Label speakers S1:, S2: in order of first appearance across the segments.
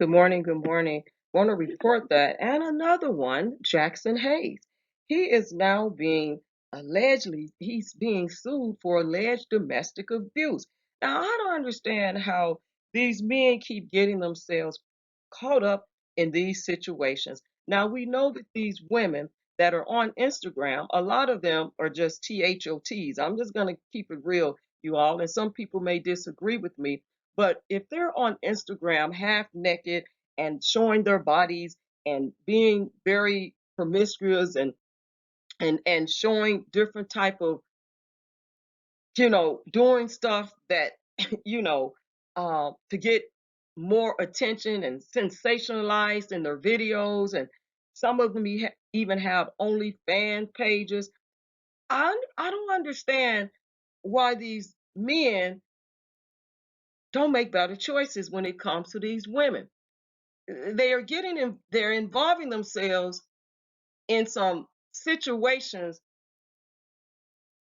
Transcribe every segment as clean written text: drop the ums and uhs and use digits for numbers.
S1: Good morning. Good morning. Want to report that. And another one, Jackson Hayes. He is now he's being sued for alleged domestic abuse. Now, I don't understand how these men keep getting themselves caught up in these situations. Now, we know that these women that are on Instagram, a lot of them are just THOTs. I'm just going to keep it real, you all. And some people may disagree with me, but if they're on Instagram half naked and showing their bodies and being very promiscuous and showing different type of, doing stuff that, you know, to get more attention and sensationalized in their videos, and some of them even have OnlyFans pages. I don't understand why these men don't make better choices when it comes to these women. They're involving themselves in some situations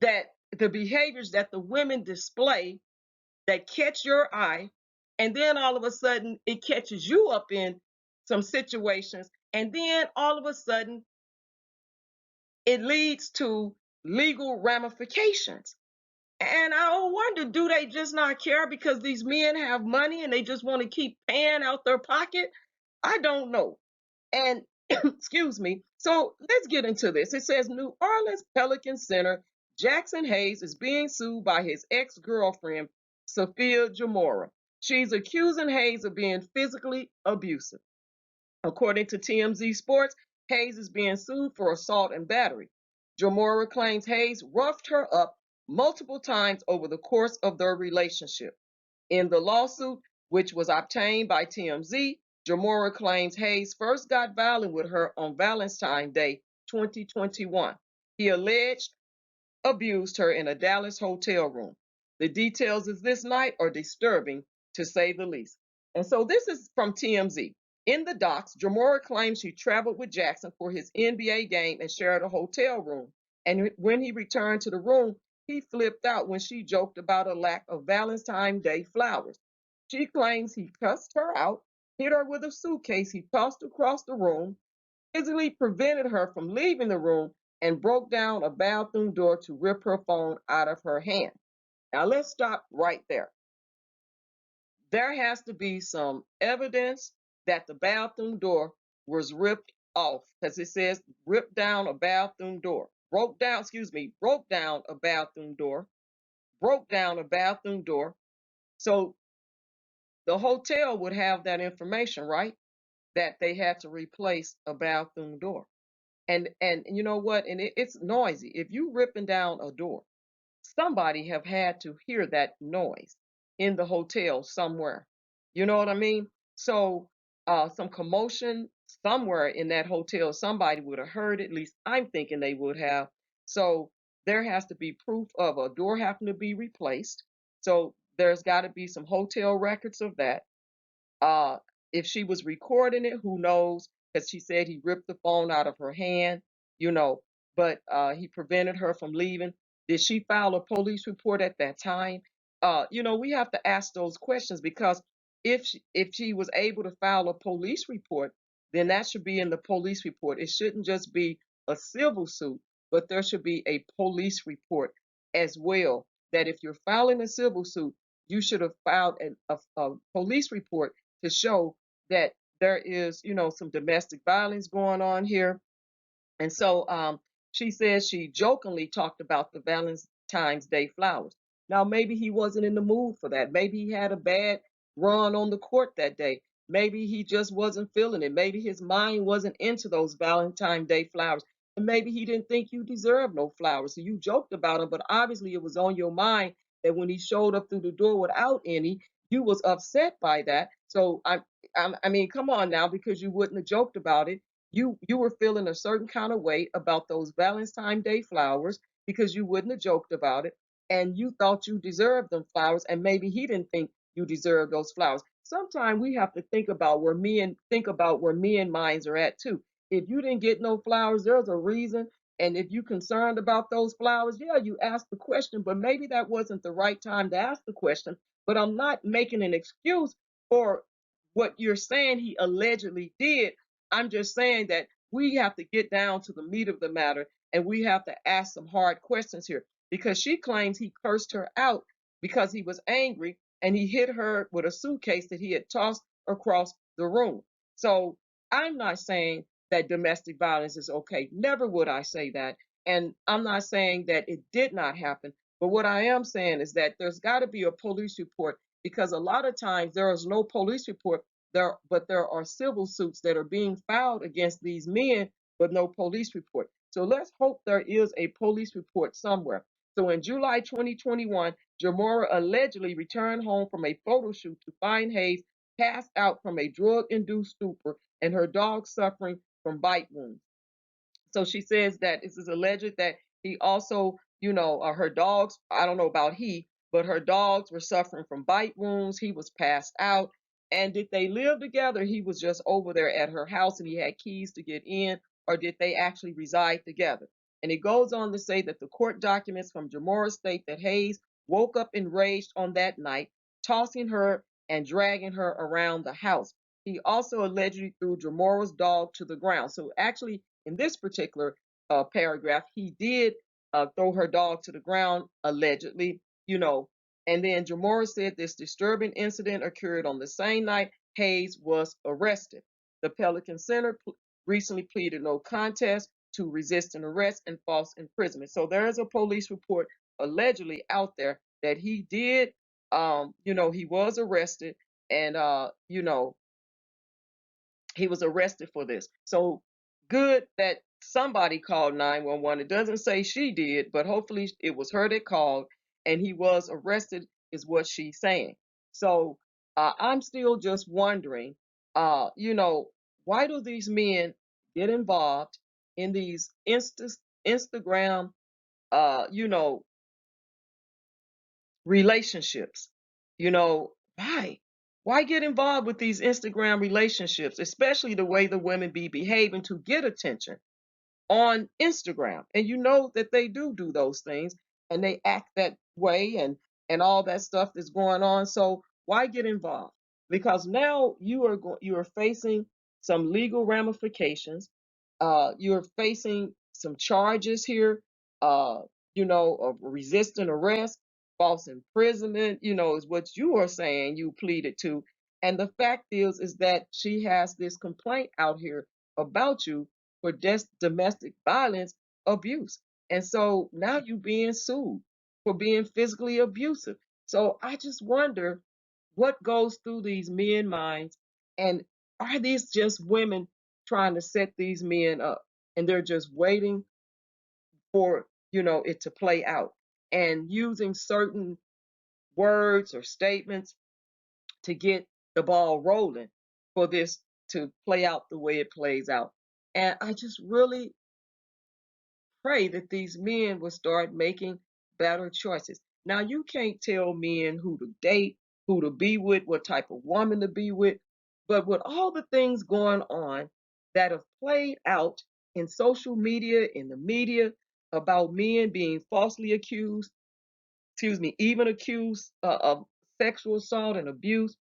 S1: that the behaviors that the women display that catch your eye, and then all of a sudden it catches you up in some situations, and then all of a sudden it leads to legal ramifications. And I wonder, do they just not care because these men have money and they just want to keep paying out their pocket? I don't know. And excuse me. So let's get into this. It says New Orleans Pelicans center Jaxson Hayes is being sued by his ex-girlfriend, Sofia Jamora. She's accusing Hayes of being physically abusive. According to TMZ Sports, Hayes is being sued for assault and battery. Jamora claims Hayes roughed her up multiple times over the course of their relationship. In the lawsuit, which was obtained by TMZ, Jamora claims Hayes first got violent with her on Valentine's Day 2021. He alleged abused her in a Dallas hotel room. The details of this night are disturbing, to say the least. And so this is from TMZ. In the docs, Jamora claims she traveled with Jaxson for his NBA game and shared a hotel room. And when he returned to the room, he flipped out when she joked about a lack of Valentine's Day flowers. She claims he cussed her out, hit her with a suitcase he tossed across the room, physically prevented her from leaving the room, and broke down a bathroom door to rip her phone out of her hand. Now let's stop right there. There has to be some evidence that the bathroom door was ripped off, because it says ripped down a bathroom door. Broke down a bathroom door. Broke down a bathroom door. So the hotel would have that information, right? That they had to replace a bathroom door. And you know what? And it's noisy. If you ripping down a door, somebody have had to hear that noise in the hotel somewhere. You know what I mean? So some commotion somewhere in that hotel, somebody would have heard it. At least I'm thinking they would have. So there has to be proof of a door having to be replaced. So there's got to be some hotel records of that. Uh, if she was recording it, who knows? Because she said he ripped the phone out of her hand, you know, but he prevented her from leaving. Did she file a police report at that time? We have to ask those questions, because if she was able to file a police report, then that should be in the police report. It shouldn't just be a civil suit, but there should be a police report as well. That if you're filing a civil suit, you should have filed a police report to show that there is, some domestic violence going on here. And so she says she jokingly talked about the Valentine's Day flowers. Now, maybe he wasn't in the mood for that. Maybe he had a bad run on the court that day. Maybe he just wasn't feeling it. Maybe his mind wasn't into those Valentine's Day flowers. And maybe he didn't think you deserved no flowers. So you joked about him, but obviously it was on your mind that when he showed up through the door without any, you was upset by that. So I mean, come on now, because you wouldn't have joked about it, you were feeling a certain kind of way about those Valentine's Day flowers, because you wouldn't have joked about it, and you thought you deserved them flowers, and maybe he didn't think you deserved those flowers. Sometimes we have to think about where men minds are at too. If you didn't get no flowers, there's a reason. And if you concerned about those flowers, yeah, you asked the question, but maybe that wasn't the right time to ask the question. But I'm not making an excuse for what you're saying he allegedly did. I'm just saying that we have to get down to the meat of the matter, and we have to ask some hard questions here, because she claims he cursed her out because he was angry and he hit her with a suitcase that he had tossed across the room. So I'm not saying that domestic violence is okay. Never would I say that. And I'm not saying that it did not happen. But what I am saying is that there's got to be a police report, because a lot of times there is no police report there, but there are civil suits that are being filed against these men, but no police report. So let's hope there is a police report somewhere. So in July 2021, Jamora allegedly returned home from a photo shoot to find Hayes passed out from a drug-induced stupor and her dog suffering from bite wounds. So she says that this is alleged that he also, her dogs, I don't know about he, but her dogs were suffering from bite wounds. He was passed out. And did they live together? He was just over there at her house and he had keys to get in, or did they actually reside together? And it goes on to say that the court documents from Jamora state that Hayes woke up enraged on that night, tossing her and dragging her around the house. He also allegedly threw Jamora's dog to the ground. So actually, in this particular paragraph, he did throw her dog to the ground, allegedly, And then Jamora said this disturbing incident occurred on the same night Hayes was arrested. The Pelican Center recently pleaded no contest to resisting arrest and false imprisonment. So there is a police report allegedly out there that he did, he was arrested, and, he was arrested for this. So good that somebody called 911. It doesn't say she did, but hopefully it was her that called and he was arrested, is what she's saying. So I'm still just wondering, why do these men get involved in these Instagram, uh, you know, relationships? Why? Why get involved with these Instagram relationships, especially the way the women be behaving to get attention on Instagram? And you know that they do those things and they act that way, and all that stuff that's going on. So why get involved? Because now you are facing some legal ramifications. You're facing some charges here. Uh, of resisting arrest, false imprisonment. Is what you are saying you pleaded to. And the fact is that she has this complaint out here about you for domestic violence abuse. And so now you being sued for being physically abusive. So I just wonder what goes through these men minds, and are these just women trying to set these men up, and they're just waiting for, it to play out, and using certain words or statements to get the ball rolling for this to play out the way it plays out. And I just really pray that these men will start making better choices. Now, you can't tell men who to date, who to be with, what type of woman to be with, but with all the things going on that have played out in social media, in the media, about men being falsely accused, even accused of sexual assault and abuse,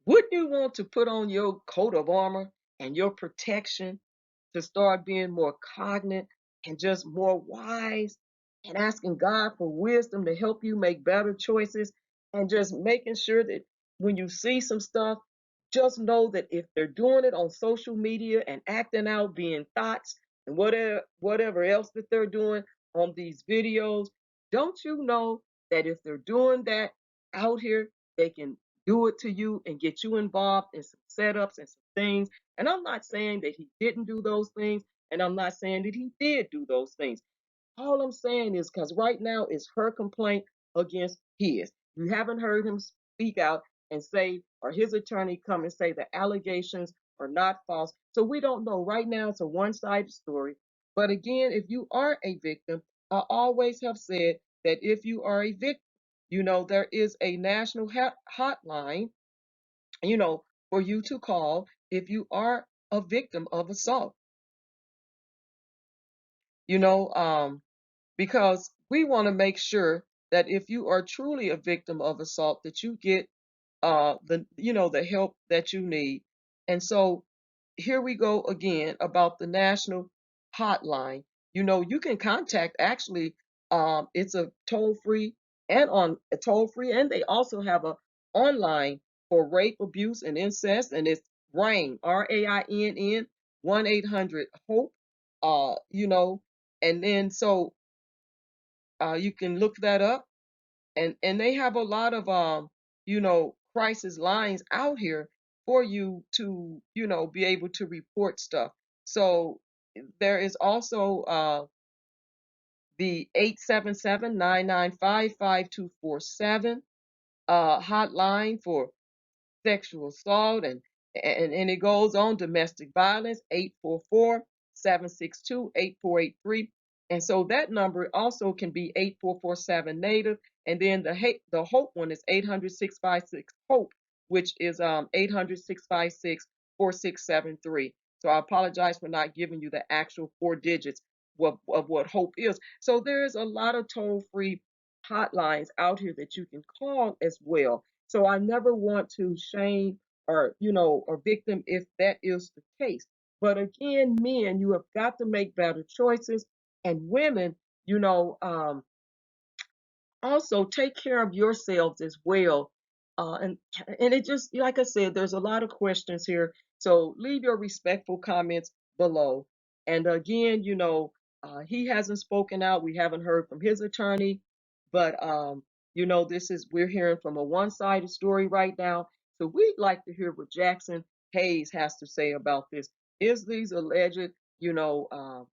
S1: wouldn't you want to put on your coat of armor and your protection to start being more cognate and just more wise, and asking God for wisdom to help you make better choices, and just making sure that when you see some stuff, just know that if they're doing it on social media and acting out, being thoughts and whatever else that they're doing on these videos, don't you know that if they're doing that out here, they can do it to you and get you involved in some setups and some things. And I'm not saying that he didn't do those things, and I'm not saying that he did do those things. All I'm saying is, because right now it's her complaint against his. You haven't heard him speak out and say, or his attorney come and say the allegations are not false. So we don't know. Right now it's a one-sided story. But again, if you are a victim, I always have said that if you are a victim, there is a national hotline, for you to call if you are a victim of assault. You know, because we want to make sure that if you are truly a victim of assault, that you get the help that you need. And so here we go again about the national hotline. You can contact, actually, it's a toll free and on a toll free, and they also have a online for rape, abuse, and incest, and it's RAINN, RAINN, 1-800-HOPE. And then so you can look that up, and they have a lot of crisis lines out here for you to be able to report stuff. So there is also the 877-995-5247 hotline for sexual assault, and it goes on, domestic violence, 844-762-8483. And so that number also can be 8447 native, and then the hope one is 800-656 hope, which is 800-656-4673. So I apologize for not giving you the actual 4 digits of what hope is. So there's a lot of toll free hotlines out here that you can call as well. So I never want to shame or victim if that is the case. But again, men, you have got to make better choices, and women, you know, um, also take care of yourselves as well. And it just, like I said, there's a lot of questions here. So leave your respectful comments below. And again, he hasn't spoken out. We haven't heard from his attorney, but we're hearing from a one-sided story right now. So we'd like to hear what Jaxson Hayes has to say about this. Is these you know, uh,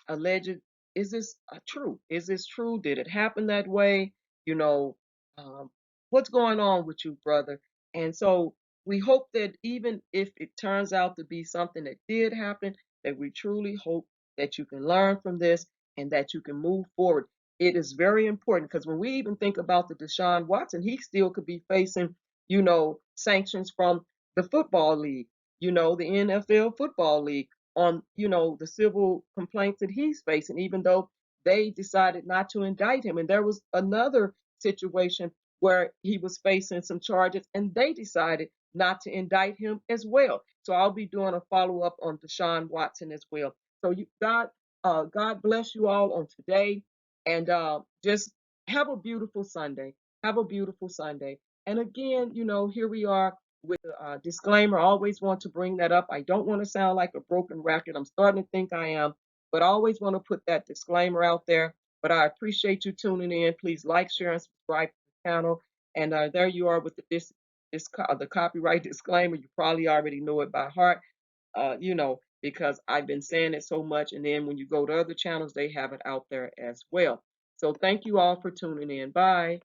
S1: alleged, is this true? Is this true? Did it happen that way? you know, um, what's going on with you, brother? And so we hope that even if it turns out to be something that did happen, that we truly hope that you can learn from this and that you can move forward. It is very important because when we even think about the Deshaun Watson, he still could be facing, sanctions from the football league, the NFL football league on, the civil complaints that he's facing, even though they decided not to indict him. And there was another situation where he was facing some charges and they decided not to indict him as well. So I'll be doing a follow up on Deshaun Watson as well. So God bless you all on today, and just have a beautiful Sunday. Have a beautiful Sunday. And again, here we are with a disclaimer. I always want to bring that up. I don't want to sound like a broken record. I'm starting to think I am, but I always want to put that disclaimer out there. But I appreciate you tuning in. Please like, share, and subscribe to the channel. And there you are with the copyright disclaimer. You probably already know it by heart, because I've been saying it so much. And then when you go to other channels, they have it out there as well. So thank you all for tuning in. Bye.